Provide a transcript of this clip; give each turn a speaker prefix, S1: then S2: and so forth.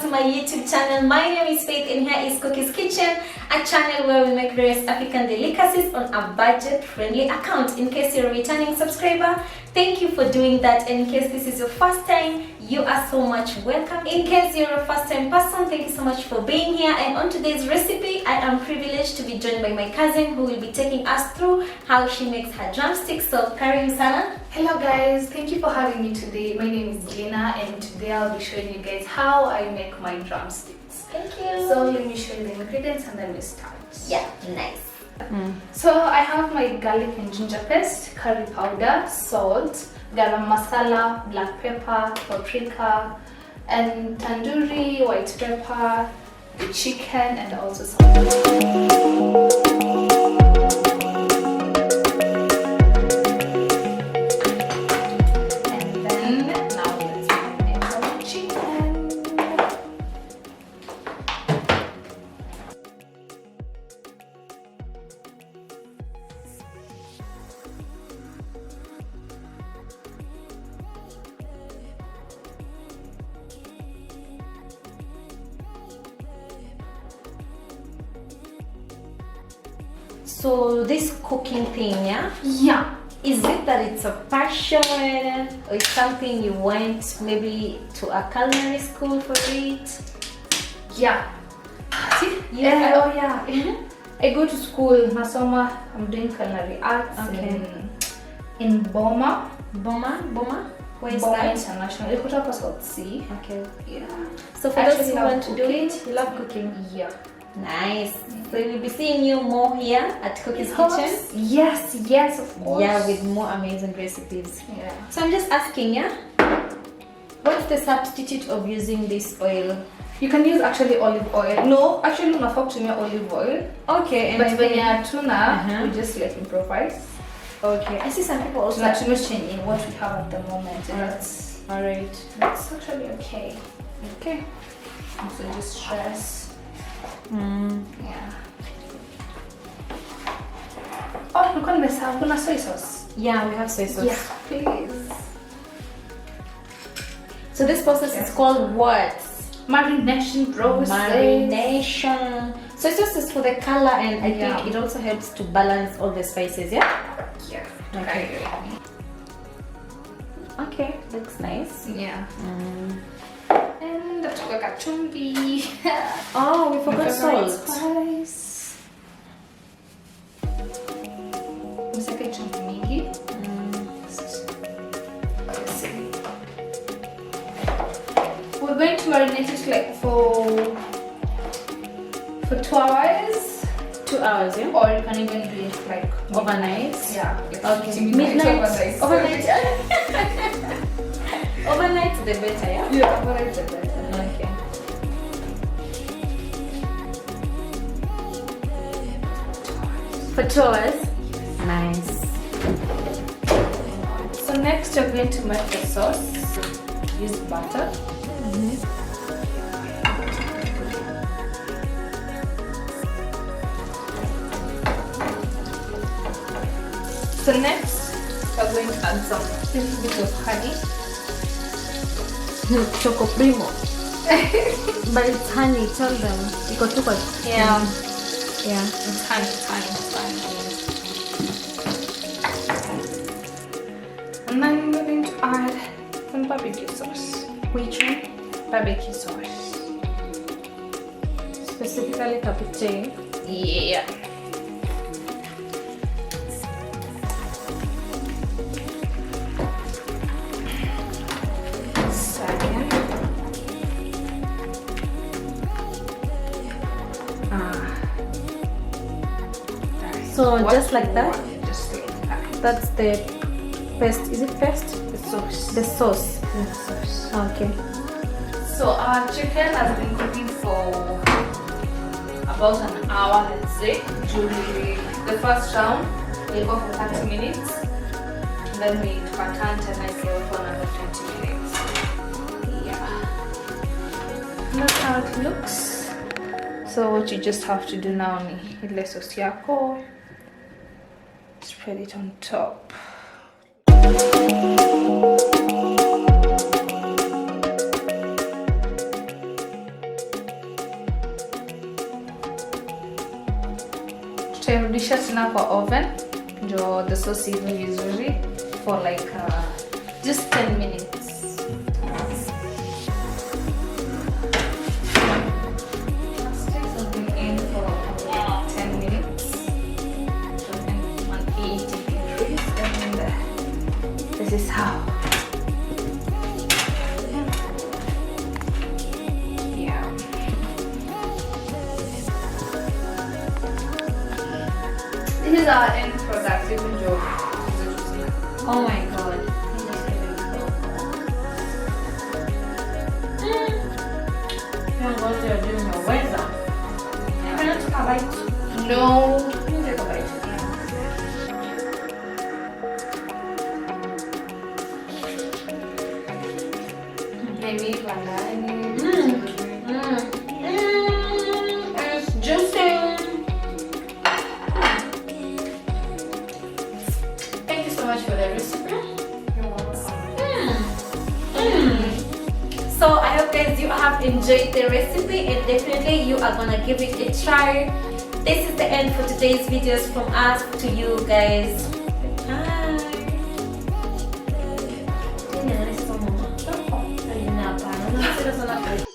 S1: to my YouTube channel. My name is Faith and here is Koki's Kitchen, a channel where we make various African delicacies on a budget-friendly account. In case you're a returning subscriber, thank you for doing that, and in case this is your first time, you are so much welcome. In case you're a first-time person, thank you so much for being here. And on today's recipe, I am privileged to be joined by my cousin who will be taking us through how she makes her drumsticks. So, Karim Sana.
S2: Hello guys, thank you for having me today. My name is Lina and today I'll be showing you guys how I make my drumsticks.
S1: Thank you.
S2: So let me show you the ingredients and then we start.
S1: Yeah, nice.
S2: So I have my garlic and ginger paste, curry powder, salt, garam masala, black pepper, paprika, and tandoori, white pepper, the chicken, and also salt.
S1: So this cooking thing, yeah?
S2: Yeah.
S1: Is it that it's a passion or it's something you went maybe to a culinary school for it?
S2: Yeah. See?
S1: Yeah.
S2: Oh yeah. I go to school, Nasoma. I'm doing culinary arts in Boma.
S1: Boma? Where is
S2: Boma
S1: that?
S2: International. You put up a South Sea.
S1: Okay.
S2: Yeah.
S1: So for those who want to do it, you love cooking.
S2: Yeah.
S1: Nice. So we'll be seeing you more here at Koki's Kitchen.
S2: Yes, of course.
S1: Yeah, with more amazing recipes.
S2: Yeah.
S1: So I'm just asking, yeah? What's the substitute of using this oil?
S2: You can use actually olive oil. No, actually not fuck to me olive oil.
S1: Okay, and
S2: but when you're tuna, we just like improvise.
S1: Okay. I see some people also
S2: not too much in what we have at the moment. And that's
S1: alright.
S2: That's actually okay.
S1: Okay.
S2: So just stress. Yeah. Oh, look on this. Have kuna soy sauce.
S1: Yeah, we have soy sauce.
S2: Yeah, please.
S1: So this process is called what?
S2: Marination process.
S1: Marination. Soy sauce is for the color, and I think it also helps to balance all the spices. Yeah.
S2: Yeah.
S1: Okay. Okay, looks nice.
S2: Yeah. And the chumbi.
S1: Oh, we forgot salt.
S2: Spice. Mseke chumbi mingi. We're going to marinate it like for 2 hours.
S1: 2 hours, yeah?
S2: Or you can even do it like
S1: overnight.
S2: Yeah.
S1: Okay.
S2: Midnight.
S1: Overnight. Overnight the better, yeah?
S2: Yeah, overnight the better.
S1: Okay. For 2 hours? Nice.
S2: So next you're going to make the sauce. Use butter. So next we're going to add some little bit of honey.
S1: Choco primo. But it's honey, tell them. Iko tuko.
S2: Yeah.
S1: Yeah.
S2: It's honey. And then we're going to add some barbecue sauce.
S1: Which one?
S2: Barbecue sauce.
S1: Specifically capite.
S2: Yeah.
S1: So just like that?
S2: Just like that.
S1: That's the paste. Is it paste?
S2: The sauce.
S1: The sauce.
S2: The sauce.
S1: Okay.
S2: So our chicken has been cooking for about an hour, let's say. During the first round, we'll go for 30 minutes. And then we took a turn and I go for another 20 minutes. Yeah. And that's how it looks. So what you just have to do now is ile sauce yako. Spread it on top. kwa oven ndio the sauce ive vizuri for like just 10 minutes. This is how. Yeah. This is our end product, even though.
S1: Oh my god. You're doing your weather. I'm gonna take a bite.
S2: No.
S1: You take a bite.
S2: Maybe banana.
S1: It's juicy. Thank you so much for the recipe.
S2: You're welcome.
S1: So I hope guys you have enjoyed the recipe and definitely you are gonna give it a try. This is the end for today's videos from us to you guys. Bye.